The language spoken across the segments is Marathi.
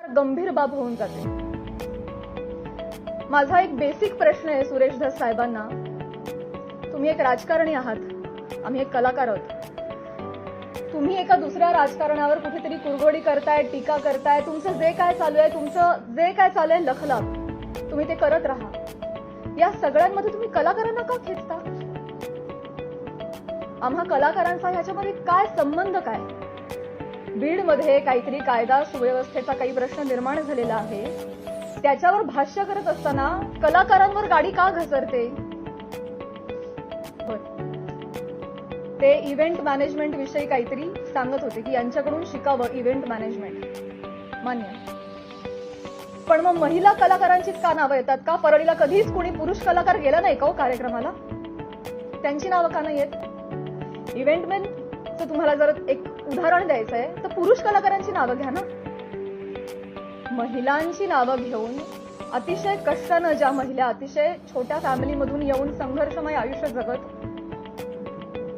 गंभीर बाब होऊन जाते. माझा एक बेसिक प्रश्न आहे सुरेश धस साहेबांना. तुम्ही एक राजकारणी आहात, आम्ही एक कलाकार आहोत. तुम्ही एका दुसऱ्या राजकारणावर कुठेतरी कुरघोडी करताय, टीका करताय. तुमचं जे काय चालू आहे लखलाप, तुम्ही ते करत राहा. या सगळ्यांमध्ये तुम्ही कलाकारांना का खेचता? आम्हा कलाकारांचा ह्याच्यामध्ये काय संबंध? काय बीडमध्ये काहीतरी कायदा सुव्यवस्थेचा काही प्रश्न निर्माण झालेला आहे, त्याच्यावर भाष्य करत असताना कलाकारांवर गाडी का घसरते? ते इव्हेंट मॅनेजमेंट विषयी काहीतरी सांगत होते की यांच्याकडून शिकावं इव्हेंट मॅनेजमेंट. मान्य, पण मग महिला कलाकारांचीच का नावं येतात? का परळीला कधीच कोणी पुरुष कलाकार गेला नाही का कार्यक्रमाला? त्यांची नावं का नाही येत? इव्हेंटमॅनचं तुम्हाला जर एक उदाहरण द्यायचं आहे तर पुरुष कलाकारांची नावं घ्या ना. महिलांची नावं घेऊन अतिशय कष्टानं ज्या महिला अतिशय छोट्या फॅमिलीमधून येऊन संघर्षमय आयुष्य जगत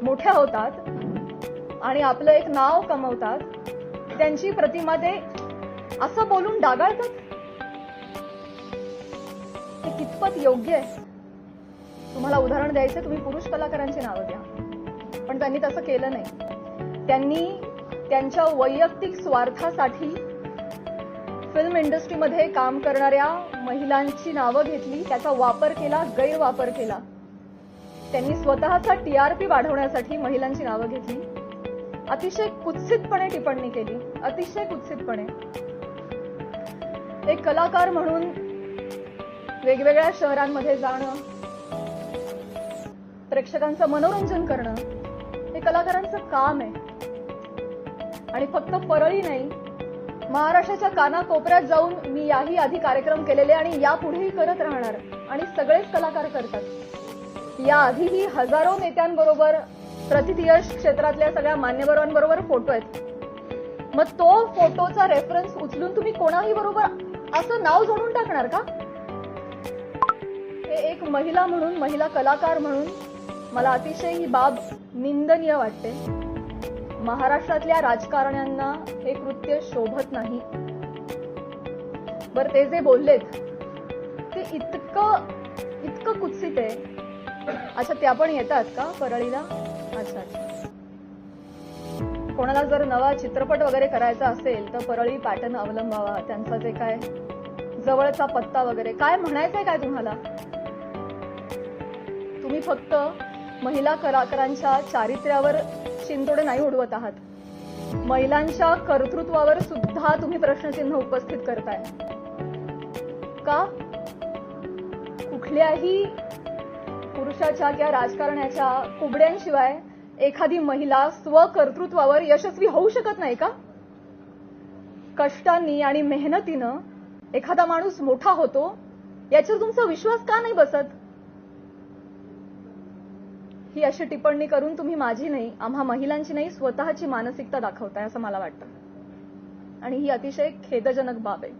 मोठ्या होतात आणि आपलं एक नाव कमवतात, त्यांची प्रतिमा ते असं बोलून डागाळतात. ते कितपत योग्य आहे? तुम्हाला उदाहरण द्यायचं, तुम्ही पुरुष कलाकारांची नावं द्या. पण त्यांनी तसं केलं नाही. त्यांनी त्यांच्या वैयक्तिक स्वार्थासाठी फिल्म इंडस्ट्रीमध्ये काम करणाऱ्या महिलांची नावं घेतली, त्याचा वापर केला, गैरवापर केला. त्यांनी स्वतःचा टीआरपी वाढवण्यासाठी महिलांची नावं घेतली, अतिशय कुत्सितपणे टिप्पणी केली, अतिशय कुत्सितपणे. एक कलाकार म्हणून वेगवेगळ्या शहरांमध्ये जाणं, प्रेक्षकांचं मनोरंजन करणं हे कलाकारांचं काम आहे. आणि फक्त परळी नाही, महाराष्ट्राच्या कानाकोपऱ्यात जाऊन मी याही आधी कार्यक्रम केलेले आणि यापुढेही करत राहणार. आणि सगळेच कलाकार करतात. याआधीही हजारो नेत्यांबरोबर, प्रतिथयश क्षेत्रातल्या सगळ्या मान्यवरांबरोबर फोटो आहेत. मग तो फोटोचा रेफरन्स उचलून तुम्ही कोणाही बरोबर असं नाव जोडून टाकणार का? हे एक महिला म्हणून, महिला कलाकार म्हणून मला अतिशय ही बाब निंदनीय वाटते. महाराष्ट्रातल्या राजकारण्यांना हे कृत्य शोभत नाही. बरं, ते जे बोललेत ते इतकं कुत्सित आहे. अच्छा, त्या पण येतात का परळीला? अच्छा. कोणाला जर नवा चित्रपट वगैरे करायचा असेल तर परळी पॅटर्न अवलंबावा. त्यांचा जे काय जवळचा पत्ता वगैरे काय म्हणायचंय काय तुम्हाला? तुम्ही फक्त महिला कलाकारांच्या चारित्र्यावर शिंतोडे नाही उडवत आहात, महिलांच्या कर्तृत्वावर सुद्धा तुम्ही प्रश्नचिन्ह उपस्थित करताय. का? कुठल्याही पुरुषाच्या किंवा राजकारण्याच्या कुबड्यांशिवाय एखादी महिला स्वकर्तृत्वावर यशस्वी होऊ शकत नाही का? कष्टांनी आणि मेहनतीनं एखादा माणूस मोठा होतो, याच्यावर तुमचा विश्वास का नाही बसत? ही अशी टिप्पणी करून तुम्ही माझी नाही, आम्हा महिलांची नाही, स्वतःची मानसिकता दाखवताय असं मला वाटतं. आणि ही अतिशय खेदजनक बाब आहे.